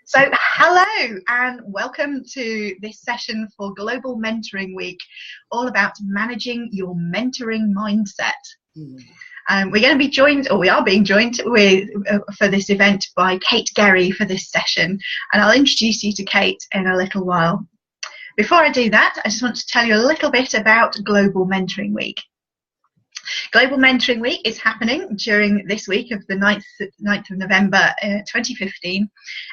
So hello and welcome to this session for Global Mentoring Week, all about managing your mentoring mindset. We're going to be joined, or we are being joined with for this event by Gerry for this session, and I'll introduce you to Kate in a little while. Before I do that, I just want to tell you a little bit about Global Mentoring Week. Global Mentoring Week is happening during this week of the 9th of November 2015,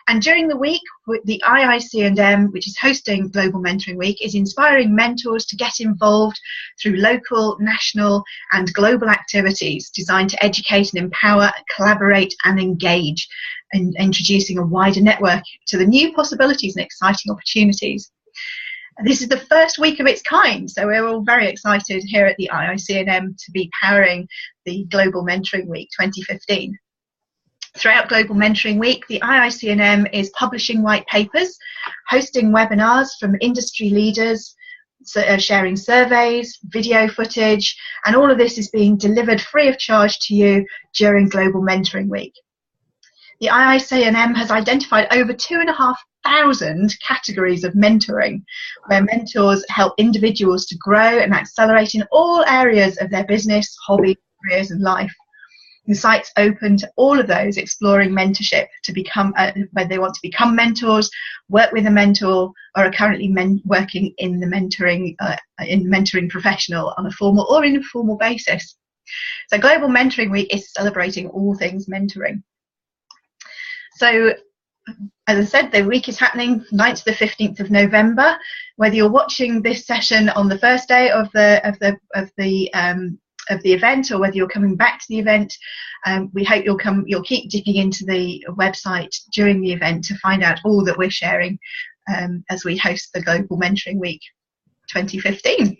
and during the week the IIC&M, which is hosting Global Mentoring Week, is inspiring mentors to get involved through local, national and global activities designed to educate and empower, collaborate and engage, and introducing a wider network to the new possibilities and exciting opportunities. This is the first week of its kind, so we're all very excited here at the IIC&M to be powering the Global Mentoring Week 2015. Throughout Global Mentoring Week, the IIC&M is publishing white papers, hosting webinars from industry leaders, sharing surveys, video footage, and all of this is being delivered free of charge to you during Global Mentoring Week. The IIC&M has identified over 2,500 categories of mentoring, where mentors help individuals to grow and accelerate in all areas of their business, hobby, careers and life. The site's open to all of those exploring mentorship to become, whether they want to become mentors, work with a mentor, or are currently working in the mentoring professional on a formal or informal basis. So Global Mentoring Week is celebrating all things mentoring. So, as I said, the week is happening 9th to the 15th of November. Whether you're watching this session on the first day of the event, or whether you're coming back to the event, we hope you'll keep digging into the website during the event to find out all that we're sharing as we host the Global Mentoring Week 2015.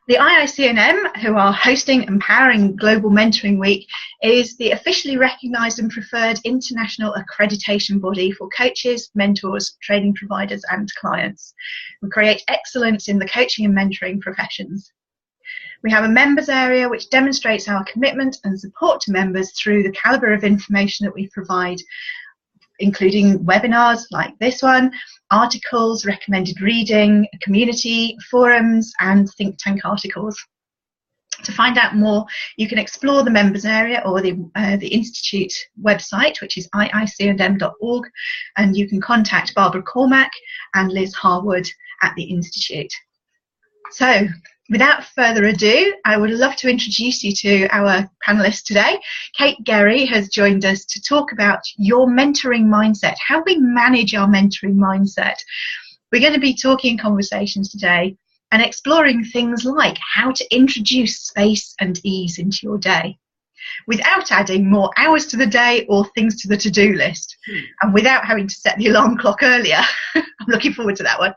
The IIC&M, who are hosting and powering Global Mentoring Week, is the officially recognised and preferred international accreditation body for coaches, mentors, training providers and clients. We create excellence in the coaching and mentoring professions. We have a members area which demonstrates our commitment and support to members through the calibre of information that we provide, including webinars like this one, articles, recommended reading, community, forums and think tank articles. To find out more, you can explore the members area or the Institute website, which is iicndm.org, and you can contact Barbara Cormack and Liz Harwood at the Institute. So, without further ado, I would love to introduce you to our panellists today. Gerry has joined us to talk about your mentoring mindset, how we manage our mentoring mindset. We're going to be talking conversations today and exploring things like how to introduce space and ease into your day without adding more hours to the day or things to the to-do list, and without having to set the alarm clock earlier. I'm looking forward to that one.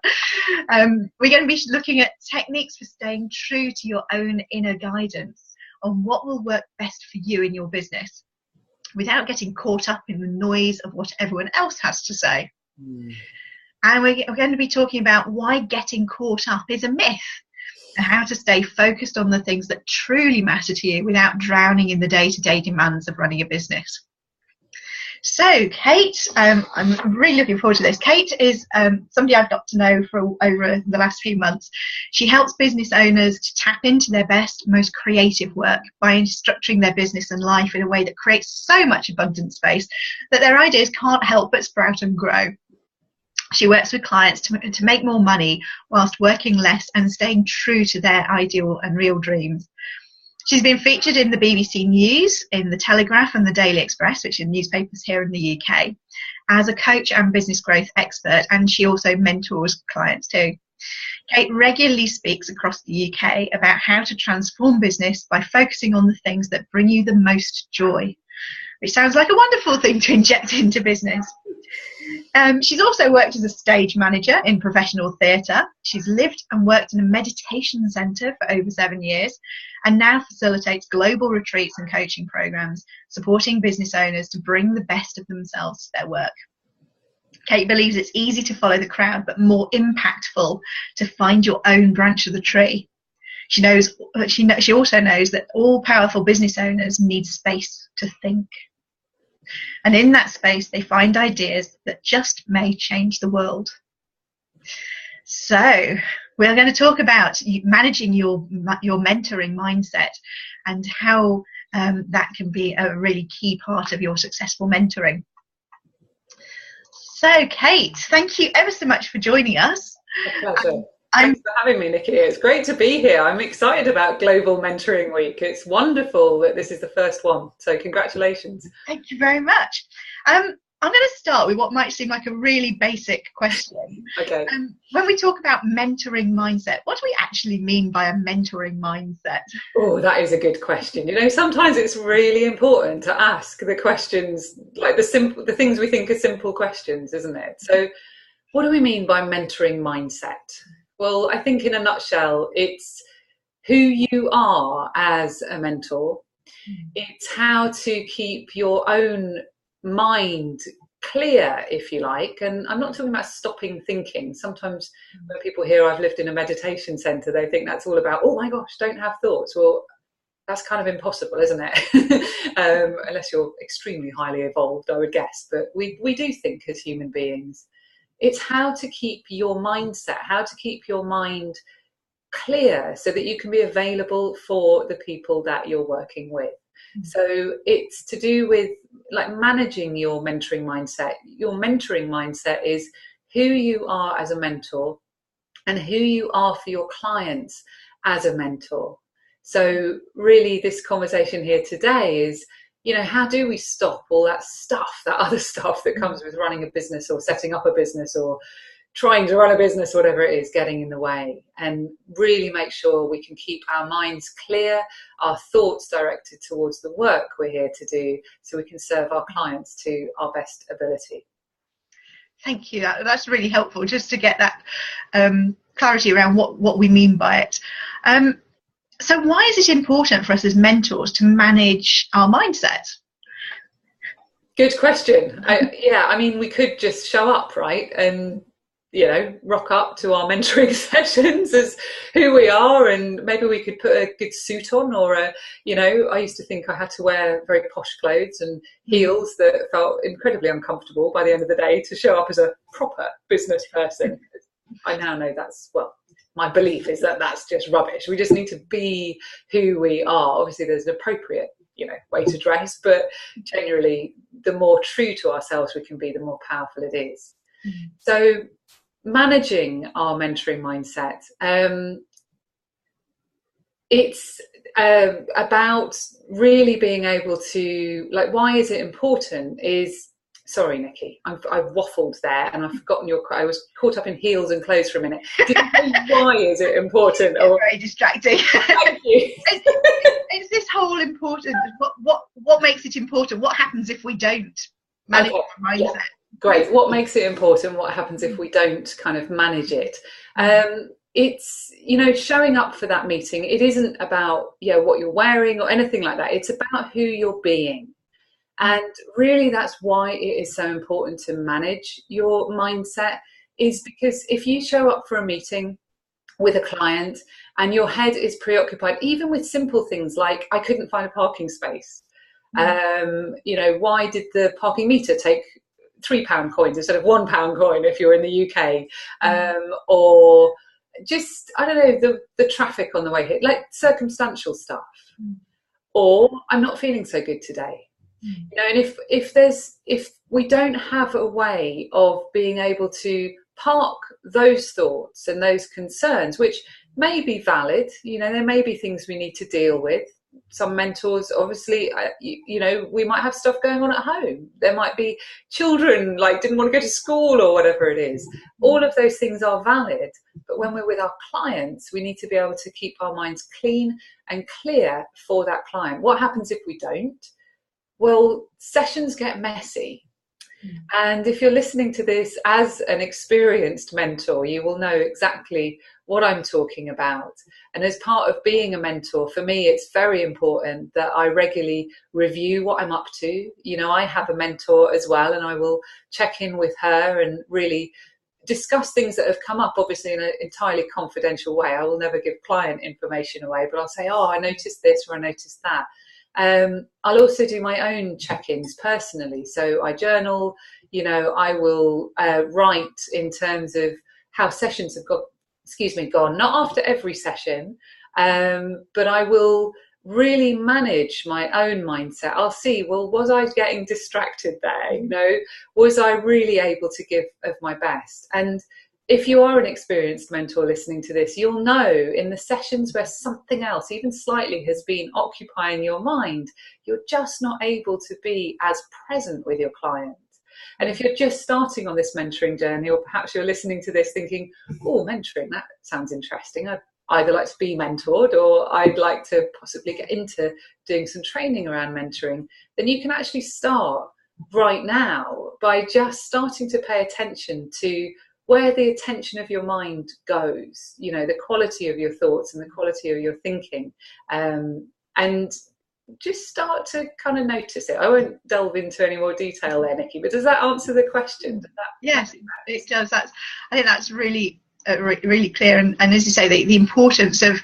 We're going to be looking at techniques for staying true to your own inner guidance on what will work best for you in your business without getting caught up in the noise of what everyone else has to say. And we're going to be talking about why getting caught up is a myth, and how to stay focused on the things that truly matter to you without drowning in the day-to-day demands of running a business. So, Kate, I'm really looking forward to this. Kate is somebody I've got to know for over the last few months. She helps business owners to tap into their best, most creative work by structuring their business and life in a way that creates so much abundant space that their ideas can't help but sprout and grow. She works with clients to make more money whilst working less and staying true to their ideal and real dreams. She's been featured in the BBC News, in the Telegraph and the Daily Express, which are newspapers here in the UK, as a coach and business growth expert, and she also mentors clients too. Kate regularly speaks across the UK about how to transform business by focusing on the things that bring you the most joy, which sounds like a wonderful thing to inject into business. She's also worked as a stage manager in professional theatre. She's lived and worked in a meditation centre for over 7 years and now facilitates global retreats and coaching programs, supporting business owners to bring the best of themselves to their work. Kate believes it's easy to follow the crowd, but more impactful to find your own branch of the tree. She also knows that all powerful business owners need space to think. And in that space, they find ideas that just may change the world. So we're going to talk about managing your mentoring mindset and how that can be a really key part of your successful mentoring. So, Kate, thank you ever so much for joining us. A pleasure. Thanks for having me, Nikki. It's great to be here. I'm excited about Global Mentoring Week. It's wonderful that this is the first one. So congratulations. Thank you very much. I'm going to start with what might seem like a really basic question. Okay. When we talk about mentoring mindset, what do we actually mean by a mentoring mindset? Oh, that is a good question. You know, sometimes it's really important to ask the questions, like the things we think are simple questions, isn't it? So what do we mean by mentoring mindset? Well, I think in a nutshell, it's who you are as a mentor. It's how to keep your own mind clear, if you like. And I'm not talking about stopping thinking. Sometimes when people hear I've lived in a meditation center, they think that's all about, oh my gosh, don't have thoughts. Well, that's kind of impossible, isn't it? Unless you're extremely highly evolved, I would guess. But we do think as human beings. It's how to keep your mindset, how to keep your mind clear so that you can be available for the people that you're working with. So it's to do with like managing your mentoring mindset. Your mentoring mindset is who you are as a mentor and who you are for your clients as a mentor. So really this conversation here today is, you know, how do we stop all that stuff, that other stuff that comes with running a business or setting up a business or trying to run a business, whatever it is, getting in the way, and really make sure we can keep our minds clear, our thoughts directed towards the work we're here to do, so we can serve our clients to our best ability. Thank you. That's really helpful, just to get that clarity around what we mean by it. So why is it important for us as mentors to manage our mindset? Good question. I mean, we could just show up, right? And you know, rock up to our mentoring sessions as who we are, and maybe we could put a good suit on, or I used to think I had to wear very posh clothes and heels that felt incredibly uncomfortable by the end of the day to show up as a proper business person. I now know my belief is that that's just rubbish. We just need to be who we are. Obviously there's an appropriate way to dress, but generally the more true to ourselves we can be, the more powerful it is. So managing our mentoring mindset, it's about really being able to, like, why is it important is, sorry Nikki, I've waffled there and I've forgotten I was caught up in heels and clothes for a minute. Why is it important? It's very distracting. Thank you. It's this whole important, what makes it important? What happens if we don't manage our mindset? Yeah. Great. What makes it important? What happens if we don't kind of manage it? It's, showing up for that meeting. It isn't about, what you're wearing or anything like that. It's about who you're being. And really that's why it is so important to manage your mindset, is because if you show up for a meeting with a client and your head is preoccupied, even with simple things like, I couldn't find a parking space. Why did the parking meter take £3 coins instead of £1 coin if you're in the UK, or just, I don't know, the traffic on the way here, like circumstantial stuff, or I'm not feeling so good today. And if we don't have a way of being able to park those thoughts and those concerns, which may be valid, there may be things we need to deal with. Some mentors, obviously, we might have stuff going on at home. There might be children didn't want to go to school or whatever it is. All of those things are valid. But when we're with our clients, we need to be able to keep our minds clean and clear for that client. What happens if we don't? Well, sessions get messy. And if you're listening to this as an experienced mentor, you will know exactly what I'm talking about. And as part of being a mentor, for me, it's very important that I regularly review what I'm up to. I have a mentor as well, and I will check in with her and really discuss things that have come up, obviously in an entirely confidential way. I will never give client information away, but I'll say, I noticed this or I noticed that. I'll also do my own check-ins personally. So I journal, I will write in terms of how sessions have gone, not after every session, but I will really manage my own mindset. I'll see, well, was I getting distracted there? Was I really able to give of my best? And if you are an experienced mentor listening to this, you'll know in the sessions where something else, even slightly, has been occupying your mind, you're just not able to be as present with your client. And if you're just starting on this mentoring journey, or perhaps you're listening to this thinking, oh, mentoring, that sounds interesting. I'd either like to be mentored, or I'd like to possibly get into doing some training around mentoring, then you can actually start right now by just starting to pay attention to where the attention of your mind goes, the quality of your thoughts and the quality of your thinking, and just start to kind of notice it. I won't delve into any more detail there, Nikki, but does that answer the question? Yes, it does. I think that's really really clear, and as you say, the importance of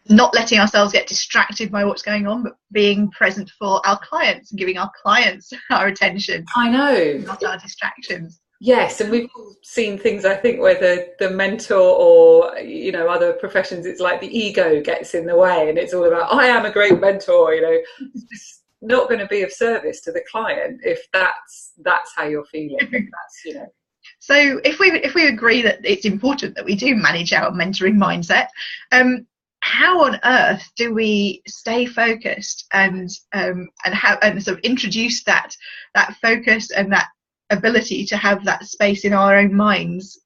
not letting ourselves get distracted by what's going on, but being present for our clients and giving our clients our attention. I know, not our distractions. Yes, and we've all seen things, I think, where the mentor or, other professions, it's like the ego gets in the way, and it's all about, I am a great mentor, It's just not going to be of service to the client if that's how you're feeling. That's, So if we agree that it's important that we do manage our mentoring mindset, how on earth do we stay focused and sort of introduce that focus and that ability to have that space in our own minds?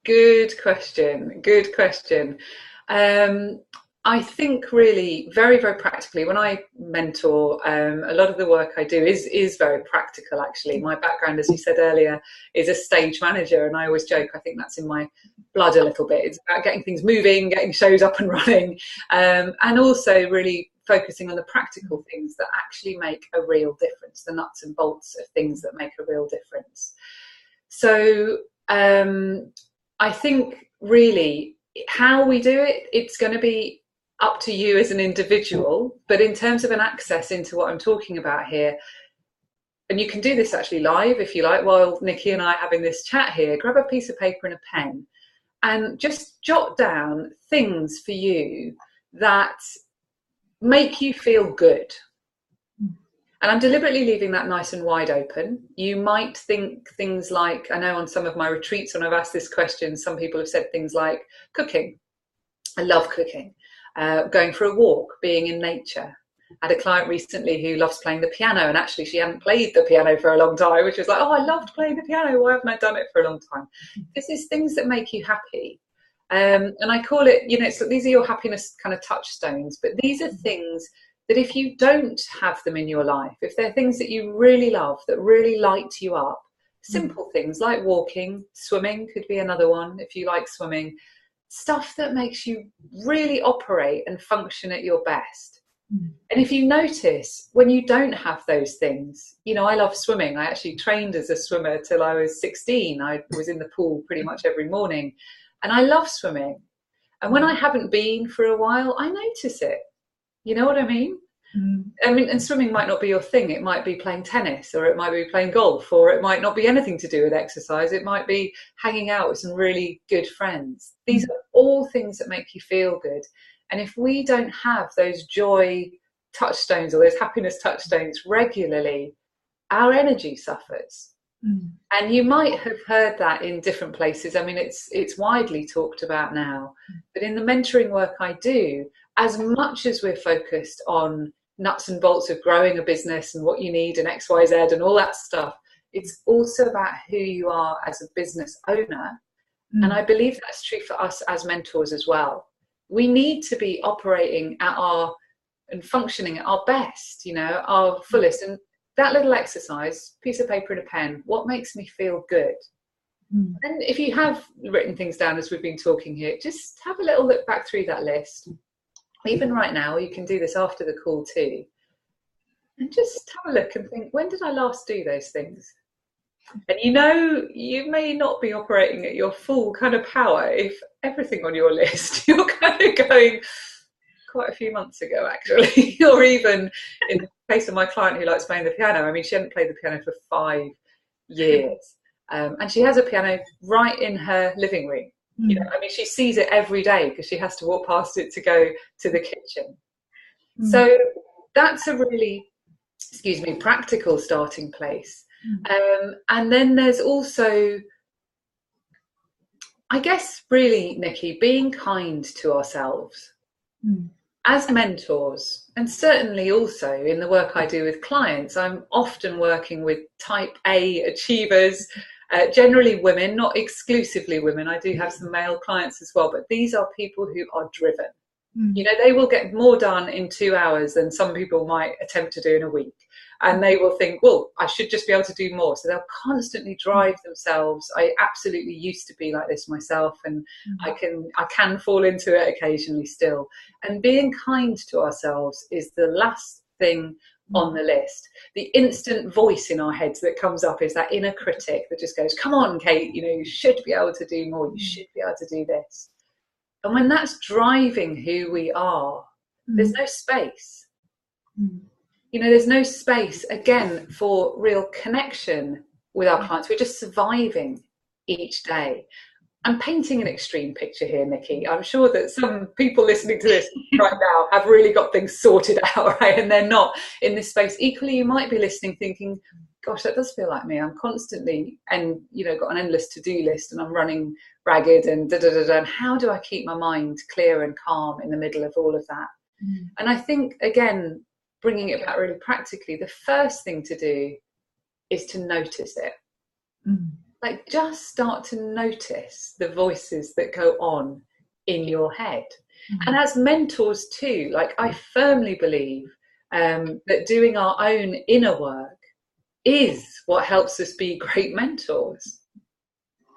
Good question. I think really very, very practically, when I mentor, a lot of the work I do is very practical, actually. My background, as you said earlier, is a stage manager, and I always joke, I think that's in my blood a little bit. It's about getting things moving, getting shows up and running, and also really focusing on the practical things that actually make a real difference, the nuts and bolts of things that make a real difference. So I think really how we do it, it's going to be up to you as an individual, but in terms of an access into what I'm talking about here, and you can do this actually live if you like, while Nikki and I are having this chat here, grab a piece of paper and a pen and just jot down things for you that make you feel good. And I'm deliberately leaving that nice and wide open. You might think things like, I know on some of my retreats when I've asked this question, some people have said things like cooking. I love cooking. Going for a walk, being in nature. I had a client recently who loves playing the piano, and actually she hadn't played the piano for a long time, which was like, oh, I loved playing the piano. Why haven't I done it for a long time? This is things that make you happy. And I call it, these are your happiness kind of touchstones, but these are things that if you don't have them in your life, if they're things that you really love, that really light you up, simple things like walking, swimming could be another one if you like swimming, stuff that makes you really operate and function at your best. And if you notice when you don't have those things, I love swimming. I actually trained as a swimmer till I was 16. I was in the pool pretty much every morning, and I love swimming. And when I haven't been for a while, I notice it. You know what I mean? And swimming might not be your thing. It might be playing tennis, or it might be playing golf, or it might not be anything to do with exercise. It might be hanging out with some really good friends. These are all things that make you feel good. And if we don't have those joy touchstones or those happiness touchstones regularly, our energy suffers. And you might have heard that in different places. I mean, it's widely talked about now. But in the mentoring work I do, as much as we're focused on nuts and bolts of growing a business and what you need and X, Y, Z and all that stuff, it's also about who you are as a business owner. And I believe that's true for us as mentors as well. We need to be operating and functioning at our best, our fullest. And that little exercise, piece of paper and a pen, what makes me feel good? And if you have written things down as we've been talking here, just have a little look back through that list. Even right now, you can do this after the call too. And just have a look and think, when did I last do those things? And you may not be operating at your full kind of power if everything on your list, you're kind of going, quite a few months ago, actually. Or even in the case of my client who likes playing the piano, I mean, she hadn't played the piano for 5 years. And she has a piano right in her living room. You know, I mean, she sees it every day because she has to walk past it to go to the kitchen. So that's a really, practical starting place. And then there's also, I guess, really, Nikki, being kind to ourselves as mentors, and certainly also in the work I do with clients. I'm often working with type A achievers, generally women, not exclusively women. I do have some male clients as well, but these are people who are driven. You know, they will get more done in 2 hours than some people might attempt to do in a week. And they will think, well, I should just be able to do more. So they'll constantly drive themselves. I absolutely used to be like this myself, and I can fall into it occasionally still. And being kind to ourselves is the last thing on the list. The instant voice in our heads that comes up is that inner critic that just goes, come on, Kate, you know, you should be able to do more. You should be able to do this. And when that's driving who we are, there's no space. You know, there's no space, again, for real connection with our clients. We're just surviving each day. I'm painting an extreme picture here, Nikki. I'm sure that some people listening to this right now have really got things sorted out, right? And they're not in this space. Equally, you might be listening thinking, gosh, that does feel like me. I'm constantly, and, you know, got an endless to-do list and I'm running ragged and da-da-da-da. And how do I keep my mind clear and calm in the middle of all of that? And I think, again, bringing it back really practically, the first thing to do is to notice it. Like, just start to notice the voices that go on in your head. And as mentors too, like, I firmly believe that doing our own inner work is what helps us be great mentors.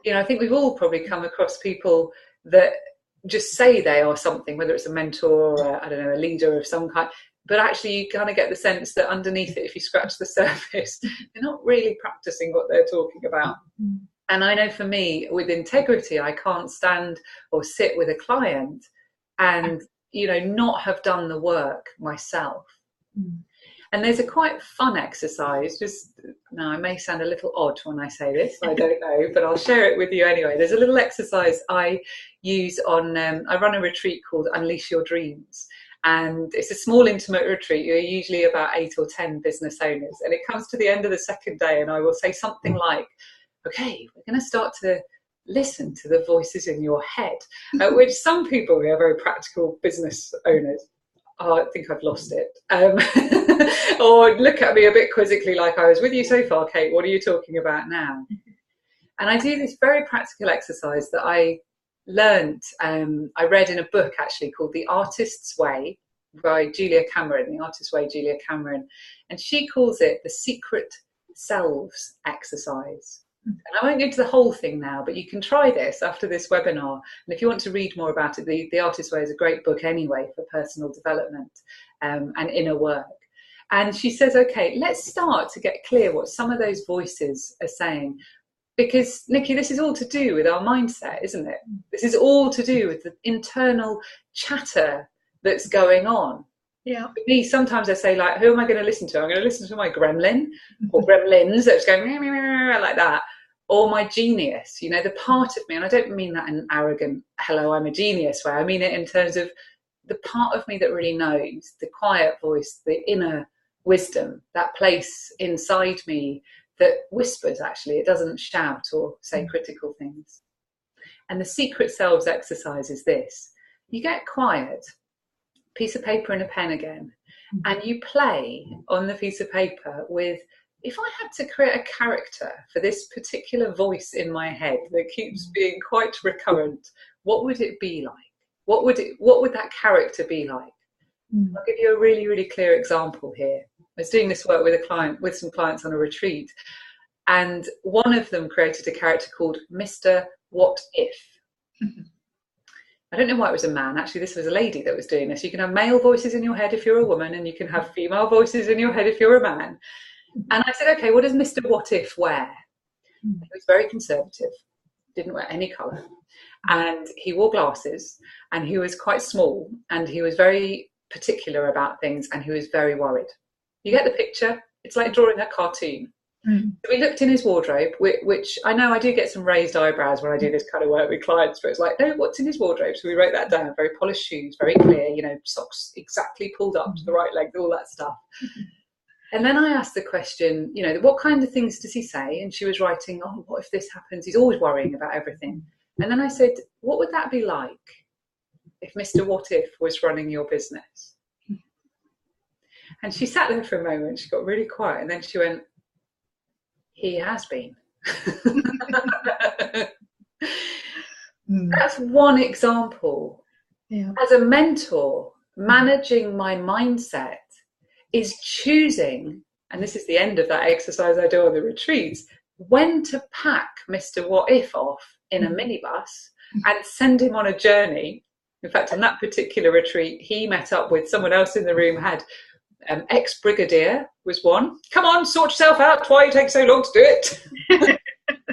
You know, I think we've all probably come across people that just say they are something, whether it's a mentor or I don't know, a leader of some kind, but actually you kind of get the sense that underneath it, if you scratch the surface, they're not really practicing what they're talking about. And I know for me, with integrity, I can't stand or sit with a client and, you know, not have done the work myself. And there's a quite fun exercise, just now I may sound a little odd when I say this, I don't know, but I'll share it with you anyway. There's a little exercise I use on, I run a retreat called Unleash Your Dreams. And it's a small, intimate retreat. You're usually about 8 or 10 business owners. And it comes to the end of the second day and I will say something like, okay, we're going to start to listen to the voices in your head, which some people who are very practical business owners, oh, I think I've lost it. Or look at me a bit quizzically like, I was with you so far, Kate, what are you talking about now? And I do this very practical exercise that I learned, I read in a book actually called The Artist's Way by Julia Cameron, The Artist's Way, Julia Cameron. And she calls it the secret selves exercise. And I won't go into the whole thing now, but you can try this after this webinar. And if you want to read more about it, The Artist's Way is a great book anyway for personal development and inner work. And she says, okay, let's start to get clear what some of those voices are saying. Because, Nikki, this is all to do with our mindset, isn't it? This is all to do with the internal chatter that's going on. Yeah. For me, sometimes I say, like, who am I going to listen to? I'm going to listen to my gremlin or gremlins that's going like that, or my genius, you know, the part of me. And I don't mean that in an arrogant, hello, I'm a genius way. I mean it in terms of the part of me that really knows, the quiet voice, the inner wisdom, that place inside me that whispers, actually. It doesn't shout or say critical things. And the secret selves exercise is this. You get quiet, piece of paper and a pen again, and you play on the piece of paper with, if I had to create a character for this particular voice in my head that keeps being quite recurrent, what would it be like? What would that character be like? I'll give you a really, really clear example here. I was doing this work with some clients on a retreat, and one of them created a character called Mr. What If. I don't know why it was a man. Actually, this was a lady that was doing this. You can have male voices in your head if you're a woman, and you can have female voices in your head if you're a man. And I said, okay, what does Mr. What If wear? He was very conservative. didn't wear any colour, and he wore glasses, and he was quite small, and he was very particular about things, and he was very worried. You get the picture? It's like drawing a cartoon. So we looked in his wardrobe, which I know I do get some raised eyebrows when I do this kind of work with clients, but it's like, no, what's in his wardrobe? So we wrote that down. Very polished shoes, very clear, you know, socks exactly pulled up to the right length, all that stuff. And then I asked the question, you know, what kind of things does he say? And she was writing, oh, what if this happens? He's always worrying about everything. And then I said, what would that be like if Mr. What If was running your business? And she sat there for a moment. She got really quiet, and then she went, he has been. That's one example. Yeah. As a mentor, managing my mindset is choosing, and this is the end of that exercise I do on the retreats, when to pack Mr. What If off in a minibus and send him on a journey. In fact, on that particular retreat, he met up with someone else in the room, had ex-brigadier was one. Come on, sort yourself out. Why you take so long to do it?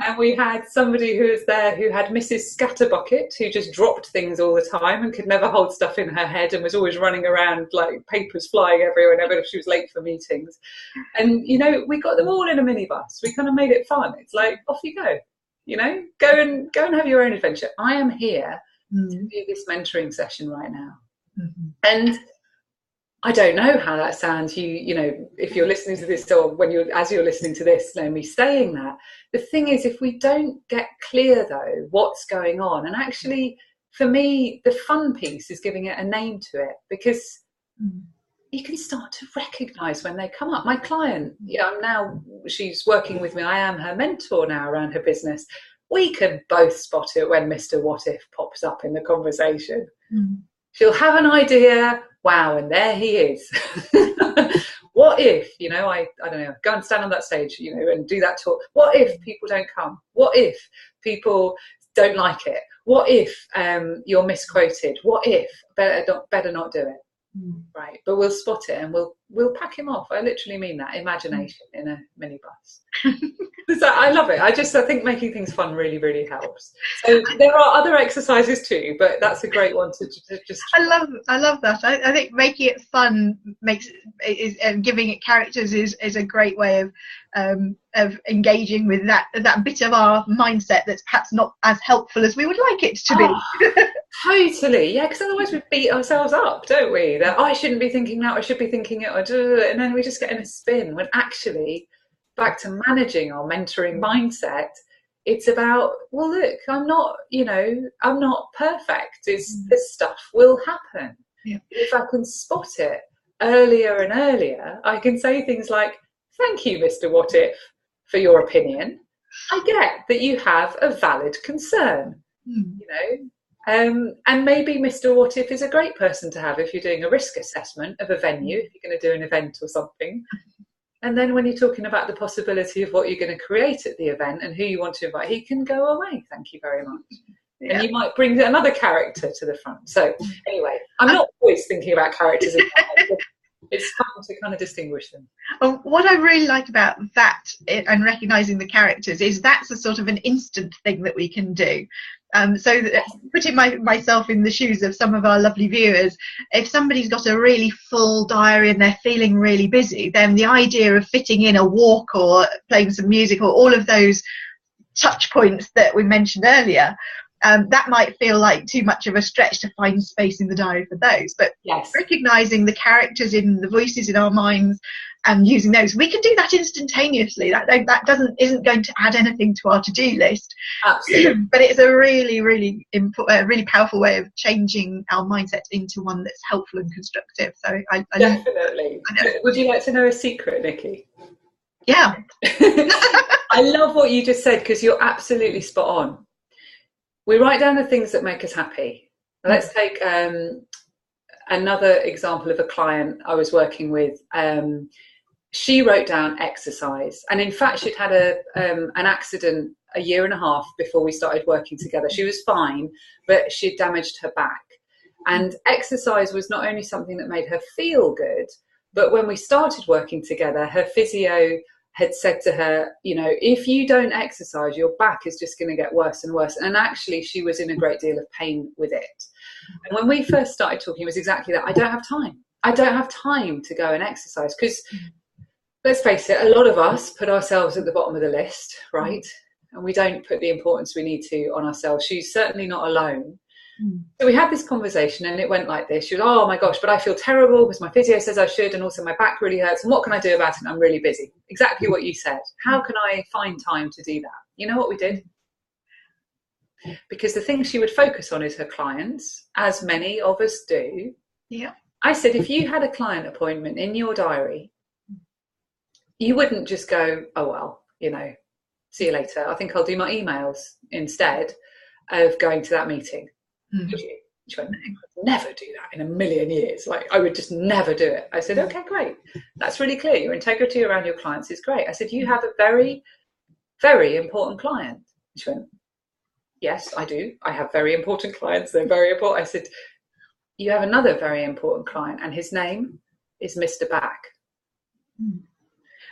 And we had somebody who was there who had Mrs. Scatterbucket, who just dropped things all the time and could never hold stuff in her head and was always running around like papers flying everywhere whenever she was late for meetings. And, you know, we got them all in a minibus. We kind of made it fun. It's like, off you go, you know, go and have your own adventure. I am here to do this mentoring session right now. And I don't know how that sounds. You know, if you're listening to this, or as you're listening to this, know me saying that. The thing is, if we don't get clear though, what's going on, and actually, for me, the fun piece is giving it a name to it, because you can start to recognise when they come up. My client, she's working with me. I am her mentor now around her business. We can both spot it when Mr. What If pops up in the conversation. She'll have an idea. Wow, and there he is. What if, you know, I don't know, go and stand on that stage, you know, and do that talk. What if people don't come? What if people don't like it? What if you're misquoted? What if? Better not do it. Right, but we'll spot it and we'll pack him off. I literally mean that. Imagination in a minibus. So I love it. I think making things fun really, really helps. So there are other exercises too, but that's a great one to just. I love that. I think making it fun and giving it characters is a great way of engaging with that bit of our mindset that's perhaps not as helpful as we would like it to be. Totally, yeah, because otherwise we beat ourselves up, don't we? That I shouldn't be thinking that, I should be thinking it, and then we just get in a spin, when actually, back to managing our mentoring mindset, it's about, well, look, I'm not perfect. This stuff will happen. Yeah. If I can spot it earlier and earlier, I can say things like, thank you, Mr. What If, for your opinion. I get that you have a valid concern, you know. And maybe Mr. What If is a great person to have if you're doing a risk assessment of a venue, if you're going to do an event or something. And then when you're talking about the possibility of what you're going to create at the event and who you want to invite, he can go away. Thank you very much. Yeah. And you might bring another character to the front. So anyway, I'm not always thinking about characters in my head, but it's fun to kind of distinguish them. What I really like about that and recognising the characters is that's a sort of an instant thing that we can do. So putting myself in the shoes of some of our lovely viewers, if somebody's got a really full diary and they're feeling really busy, then the idea of fitting in a walk or playing some music or all of those touch points that we mentioned earlier, that might feel like too much of a stretch to find space in the diary for those. But recognising the characters in the voices in our minds and using those, we can do that instantaneously. That isn't going to add anything to our to-do list. Absolutely. But it's a really, really really powerful way of changing our mindset into one that's helpful and constructive. So I definitely. Would you like to know a secret, Nikki? Yeah. I love what you just said, because you're absolutely spot on. We write down the things that make us happy. Let's take another example of a client I was working with. She wrote down exercise, and in fact she'd had an accident a year and a half before we started working together. She was fine, but she'd damaged her back, and exercise was not only something that made her feel good, but when we started working together, her physio had said to her, you know, if you don't exercise, your back is just going to get worse and worse. And actually, she was in a great deal of pain with it. And when we first started talking, it was exactly that. I don't have time. I don't have time to go and exercise because, let's face it, a lot of us put ourselves at the bottom of the list, right? And we don't put the importance we need to on ourselves. She's certainly not alone. So we had this conversation and it went like this. She was, oh my gosh, but I feel terrible because my physio says I should, and also my back really hurts. And what can I do about it? I'm really busy. Exactly what you said. How can I find time to do that? You know what we did? Because the thing she would focus on is her clients, as many of us do. Yeah. I said, if you had a client appointment in your diary, you wouldn't just go, oh, well, you know, see you later. I think I'll do my emails instead of going to that meeting. Would you? She went, I would never do that in a million years. Like, I would just never do it. I said, okay, great. That's really clear. Your integrity around your clients is great. I said, you have a very, very important client. She went, yes, I do. I have very important clients. They're very important. I said, you have another very important client, and his name is Mr. Back.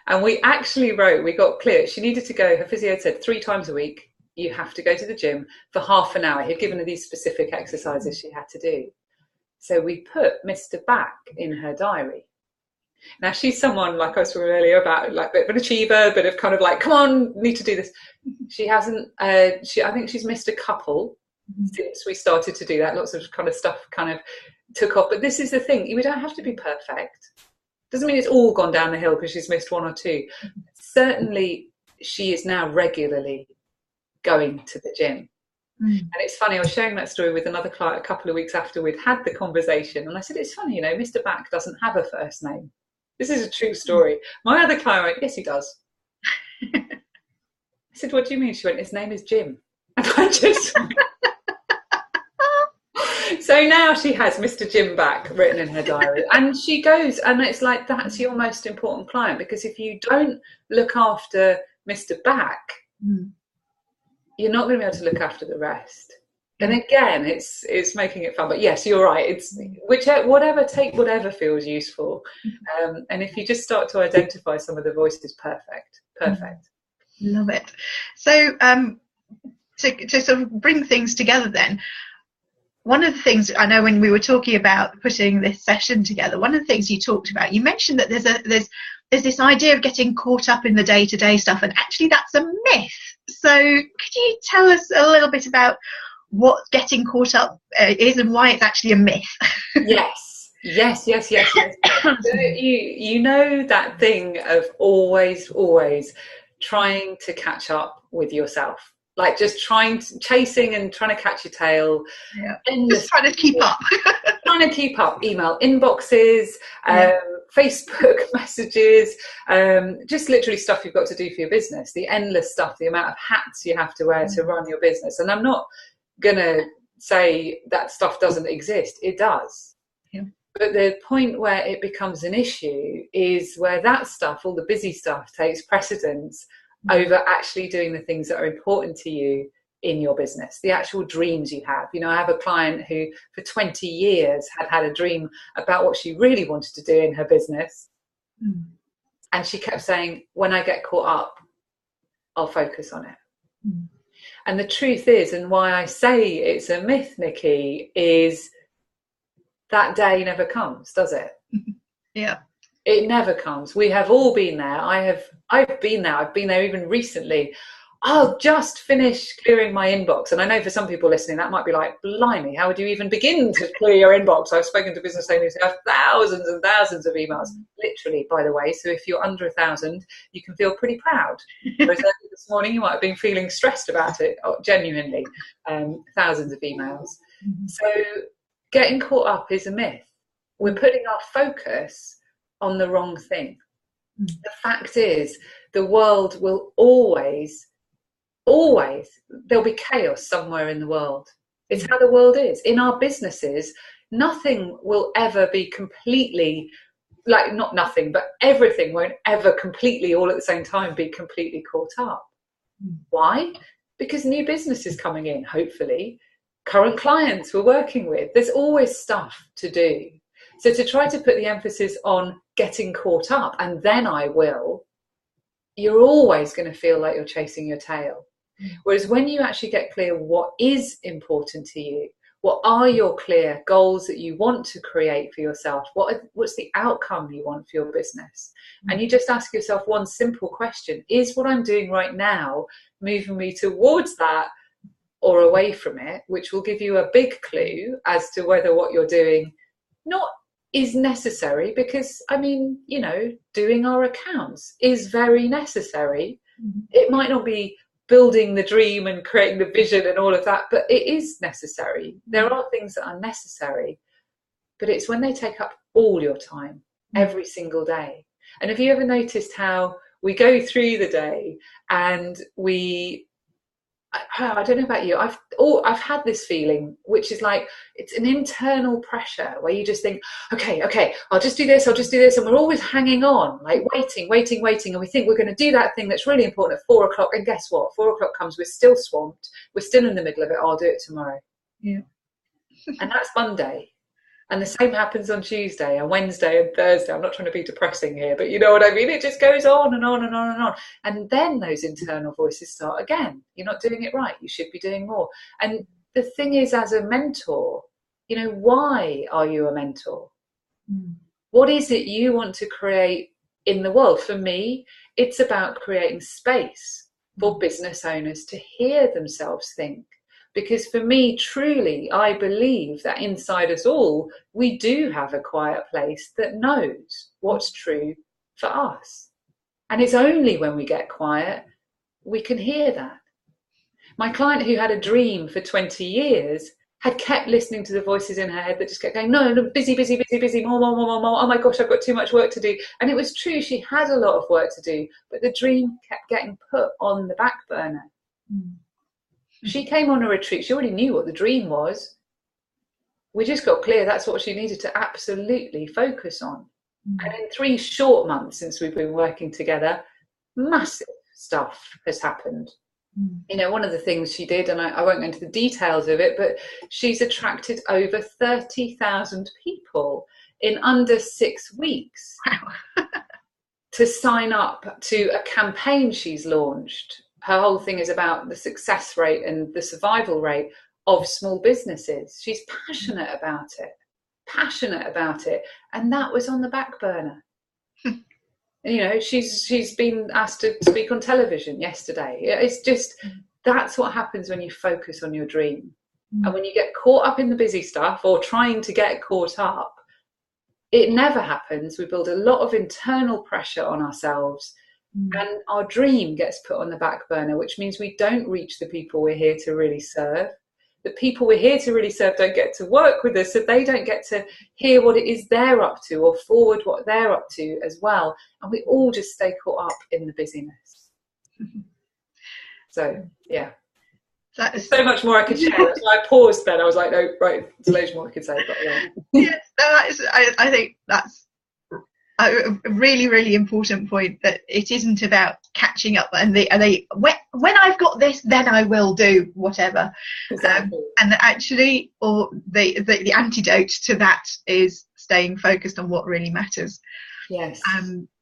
And we actually wrote, we got clear. She needed to go, her physio had said 3 times a week, you have to go to the gym for half an hour. He'd given her these specific exercises she had to do. So we put Mr. Back in her diary. Now, she's someone, like I was talking earlier about, like a bit of an achiever, a bit of kind of like, come on, need to do this. She hasn't, I think she's missed a couple since we started to do that. Lots of kind of stuff kind of took off. But this is the thing, we don't have to be perfect. Doesn't mean it's all gone down the hill because she's missed 1 or 2. Certainly, she is now regularly going to the gym. And it's funny, I was sharing that story with another client a couple of weeks after we'd had the conversation, and I said, it's funny, you know, Mr. Back doesn't have a first name. This is a true story. My other client went, yes, he does. I said, what do you mean? She went, his name is Jim. And I just so now she has Mr. Jim Back written in her diary, and she goes, and it's like, that's your most important client, because if you don't look after Mr. Back, you're not going to be able to look after the rest. And again, it's making it fun. But yes, you're right. It's take whatever feels useful. And if you just start to identify some of the voices, perfect. Love it. So to sort of bring things together then, one of the things I know when we were talking about putting this session together, one of the things you talked about, you mentioned that there's this idea of getting caught up in the day-to-day stuff, and actually that's a myth. So could you tell us a little bit about what getting caught up is and why it's actually a myth? Yes. So you know that thing of always trying to catch up with yourself, like just chasing and trying to catch your tail. Just trying to keep up. Email inboxes, Facebook messages, just literally stuff you've got to do for your business, the endless stuff, the amount of hats you have to wear to run your business. And I'm not gonna say that stuff doesn't exist, it does. But the point where it becomes an issue is where that stuff, all the busy stuff, takes precedence over actually doing the things that are important to you in your business, the actual dreams you have. You know, I have a client who for 20 years had a dream about what she really wanted to do in her business. And she kept saying, when I get caught up, I'll focus on it. And the truth is, and why I say it's a myth, Nikki, is that day never comes, does it? It never comes. We have all been there. I've been there. I've been there even recently. I'll just finish clearing my inbox. And I know for some people listening, that might be like, blimey, how would you even begin to clear your inbox? I've spoken to business owners who have thousands and thousands of emails, literally, by the way. So if you're under 1,000, you can feel pretty proud. Whereas this morning, you might have been feeling stressed about it, genuinely, thousands of emails. So getting caught up is a myth. We're putting our focus on the wrong thing. The fact is, the world will always, there'll be chaos somewhere in the world. It's how the world is. In our businesses, nothing will ever be completely, like, not nothing, but everything won't ever completely, all at the same time, be completely caught up. Why? Because new business is coming in, hopefully. Current clients we're working with. There's always stuff to do. So to try to put the emphasis on getting caught up, and then I will, you're always going to feel like you're chasing your tail. Whereas when you actually get clear what is important to you, what are your clear goals that you want to create for yourself, what's the outcome you want for your business, and you just ask yourself one simple question: is what I'm doing right now moving me towards that or away from it? Which will give you a big clue as to whether what you're doing not is necessary, because I mean, you know, doing our accounts is very necessary. It might not be building the dream and creating the vision and all of that, but it is necessary. There are things that are necessary, but it's when they take up all your time every single day. And have you ever noticed how we go through the day and I don't know about you, I've had this feeling, which is like, it's an internal pressure where you just think, okay, I'll just do this, and we're always hanging on, like waiting, and we think we're going to do that thing that's really important at 4 o'clock, and guess what? 4 o'clock comes, we're still swamped, we're still in the middle of it. I'll do it tomorrow. Yeah. And that's Monday. And the same happens on Tuesday and Wednesday and Thursday. I'm not trying to be depressing here, but you know what I mean? It just goes on and on and on and on. And then those internal voices start again. You're not doing it right. You should be doing more. And the thing is, as a mentor, you know, why are you a mentor? What is it you want to create in the world? For me, it's about creating space for business owners to hear themselves think. Because for me, truly, I believe that inside us all, we do have a quiet place that knows what's true for us. And it's only when we get quiet, we can hear that. My client, who had a dream for 20 years, had kept listening to the voices in her head that just kept going, no, busy, more. Oh my gosh, I've got too much work to do. And it was true, she had a lot of work to do, but the dream kept getting put on the back burner. She came on a retreat. She already knew what the dream was. We just got clear that's what she needed to absolutely focus on. And in 3 short months since we've been working together, massive stuff has happened. You know, one of the things she did, and I won't go into the details of it, but she's attracted over 30,000 people in under 6 weeks to sign up to a campaign she's launched. Her whole thing is about the success rate and the survival rate of small businesses. She's passionate about it. And that was on the back burner. And, you know, she's been asked to speak on television yesterday. It's just, that's what happens when you focus on your dream. And when you get caught up in the busy stuff or trying to get caught up, it never happens. We build a lot of internal pressure on ourselves. And our dream gets put on the back burner, which means we don't reach the people we're here to really serve. The people we're here to really serve don't get to work with us, so they don't get to hear what it is they're up to or forward what they're up to as well. And we all just stay caught up in the busyness. So, yeah. There's so much more I could share. That's why I paused then. I was like, no, right, there's loads more I could say. But yeah. Yes, I think that's a really, really important point, that it isn't about catching up and when I've got this, then I will do whatever. Exactly. And actually, or the antidote to that is staying focused on what really matters. Yes.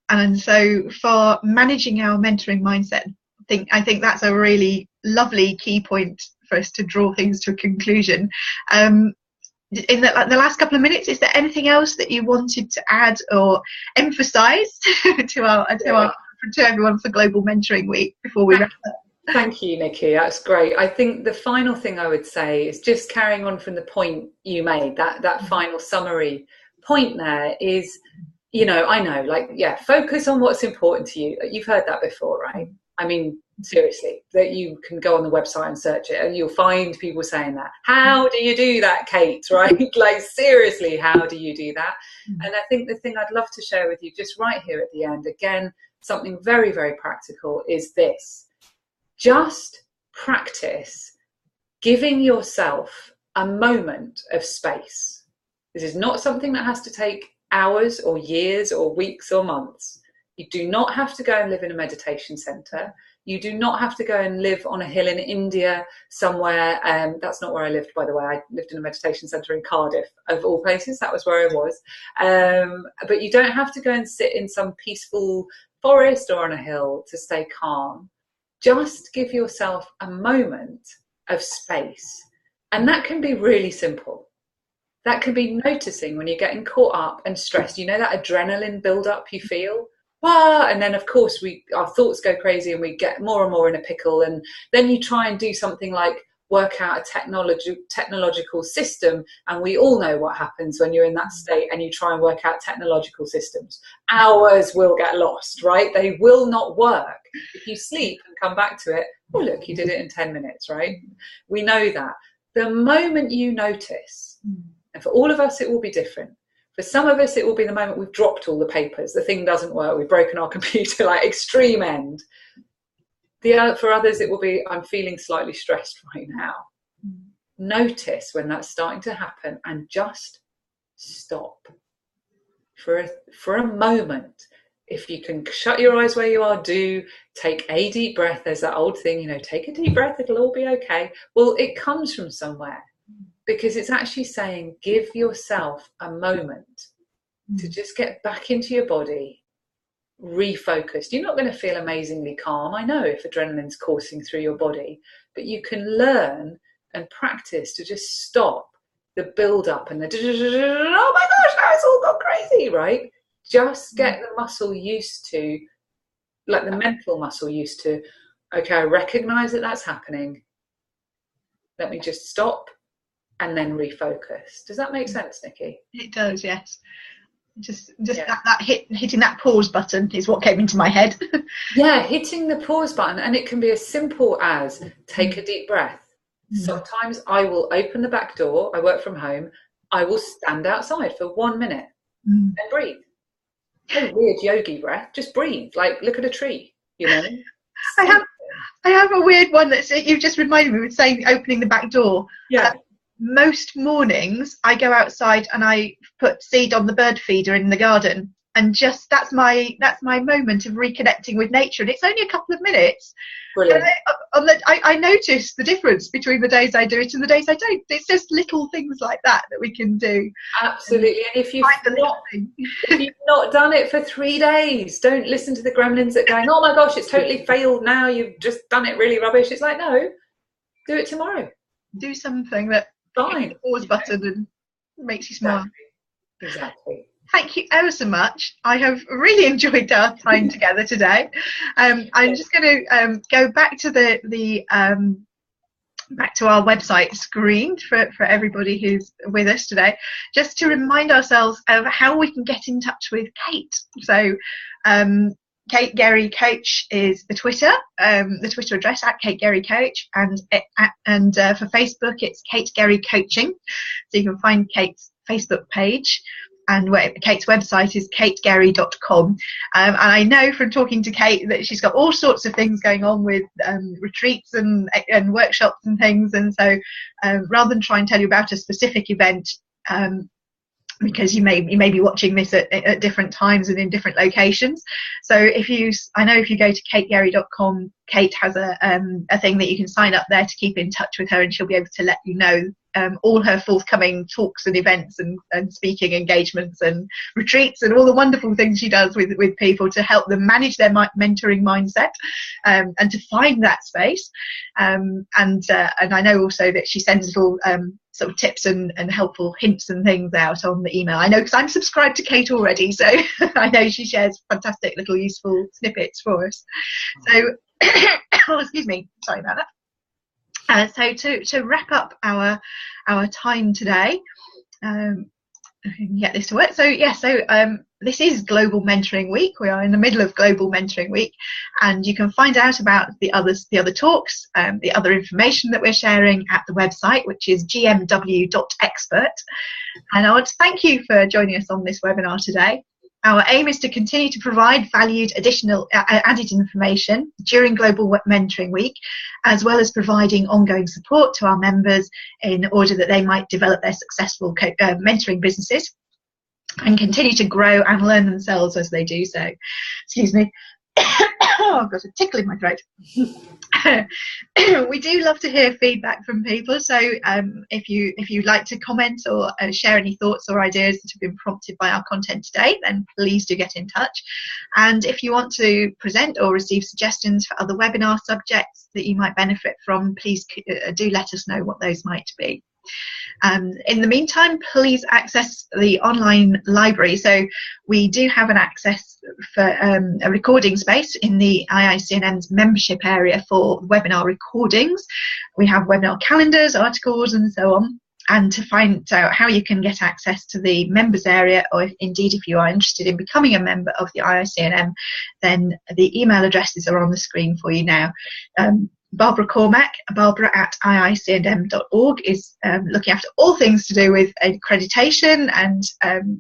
And so for managing our mentoring mindset, I think that's a really lovely key point for us to draw things to a conclusion. In the last couple of minutes, is there anything else that you wanted to add or emphasize to everyone for Global Mentoring Week before we wrap up? Thank you, Nikki. That's great. I think the final thing I would say is just carrying on from the point you made, that final summary point there is, you know, I know, like, yeah, focus on what's important to you. You've heard that before, right? I mean, seriously, that you can go on the website and search it and you'll find people saying that. How do you do that, Kate? Right? Like, seriously, how do you do that? And I think the thing I'd love to share with you just right here at the end, again, something very, very practical, is this. Just practice giving yourself a moment of space. This is not something that has to take hours or years or weeks or months. You do not have to go and live in a meditation center. You do not have to go and live on a hill in India somewhere. That's not where I lived, by the way. I lived in a meditation center in Cardiff, of all places. That was where I was. But you don't have to go and sit in some peaceful forest or on a hill, to stay calm, just give yourself a moment of space. And that can be really simple. That can be noticing when you're getting caught up and stressed. You know, that adrenaline build up you feel? And then of course our thoughts go crazy and we get more and more in a pickle, and then you try and do something like work out a technological system, and we all know what happens when you're in that state and you try and work out technological systems. Hours will get lost, right? They will not work. If you sleep and come back to it, oh look, you did it in 10 minutes, right? We know that. The moment you notice, and for all of us it will be different. For some of us it will be the moment we've dropped all the papers, the thing doesn't work, we've broken our computer, like extreme end. For others, it will be, I'm feeling slightly stressed right now. Notice when that's starting to happen and just stop for a moment. If you can shut your eyes where you are, do. Take a deep breath. There's that old thing, you know, take a deep breath, it'll all be okay. Well, it comes from somewhere, because it's actually saying, give yourself a moment to just get back into your body, refocused. You're not going to feel amazingly calm, I know, if adrenaline's coursing through your body, but you can learn and practice to just stop the build up and the oh my gosh, now it's all gone crazy, right? Just get the muscle used to, like the mental muscle used to, okay, I recognize that that's happening, let me just stop and then refocus. Does that make sense, Nikki? It does, yes. Just that hitting that pause button is what came into my head. Yeah, hitting the pause button, and it can be as simple as take a deep breath. Sometimes I will open the back door, I work from home, I will stand outside for 1 minute and breathe. No weird yogi breath, just breathe, like look at a tree, you know. I have a weird one that you've just reminded me with saying opening the back door. Yeah. Most mornings I go outside and I put seed on the bird feeder in the garden, and just that's my moment of reconnecting with nature, and it's only a couple of minutes. Brilliant. I notice the difference between the days I do it and the days I don't. It's just little things like that we can do. Absolutely. And if you've not done it for 3 days, don't listen to the gremlins that are going, oh my gosh, it's totally failed now, you've just done it really rubbish. It's like, no, do it tomorrow. Do something that fine. The pause button and makes you smile. Exactly. Thank you ever so much. I have really enjoyed our time together today. I'm just going to go back to back to our website screen for everybody who's with us today, just to remind ourselves of how we can get in touch with Kate. So Kate Gerry Coach is the Twitter address at Kate Gerry Coach, and for Facebook it's Kate Gerry Coaching. So you can find Kate's Facebook page, and Kate's website is kategerry.com. And I know from talking to Kate that she's got all sorts of things going on with retreats and workshops and things, and so rather than try and tell you about a specific event, because you may be watching this at different times and in different locations. So I know if you go to kategerry.com, Kate has a thing that you can sign up there to keep in touch with her, and she'll be able to let you know all her forthcoming talks and events and speaking engagements and retreats and all the wonderful things she does with people to help them manage their mentoring mindset and to find that space. And I know also that she sends little sort of tips and helpful hints and things out on the email. I know because I'm subscribed to Kate already, so I know she shares fantastic little useful snippets for us. So, oh, excuse me, sorry about that. So to wrap up our time today, get this to work. So this is Global Mentoring Week. We are in the middle of Global Mentoring Week, and you can find out about the other talks, the other information that we're sharing at the website, which is gmw.expert. And I want to thank you for joining us on this webinar today. Our aim is to continue to provide valued additional added information during Global Mentoring Week, as well as providing ongoing support to our members in order that they might develop their successful mentoring businesses and continue to grow and learn themselves as they do so. Excuse me. Oh, I've got a tickle in my throat. We do love to hear feedback from people, so if you'd like to comment or share any thoughts or ideas that have been prompted by our content today, then please do get in touch. And if you want to present or receive suggestions for other webinar subjects that you might benefit from, please do let us know what those might be. In the meantime, please access the online library. So we do have an access for a recording space in the IICNM's membership area for webinar recordings. We have webinar calendars, articles and so on. And to find out how you can get access to the members area, or if you are interested in becoming a member of the IICNM, then the email addresses are on the screen for you now. Barbara Cormack, barbara@iicnm.org, is looking after all things to do with accreditation and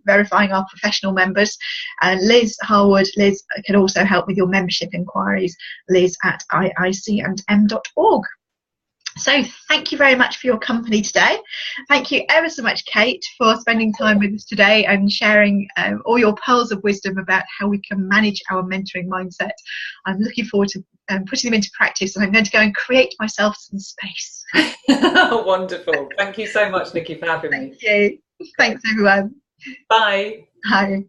verifying our professional members. Liz Harwood, Liz can also help with your membership inquiries, liz@iicnm.org. So thank you very much for your company today. Thank you ever so much, Kate, for spending time with us today and sharing all your pearls of wisdom about how we can manage our mentoring mindset. I'm looking forward to putting them into practice, and I'm going to go and create myself some space. Wonderful. Thank you so much, Nikki, for having me. Thank you. Thanks, everyone. Bye. Bye.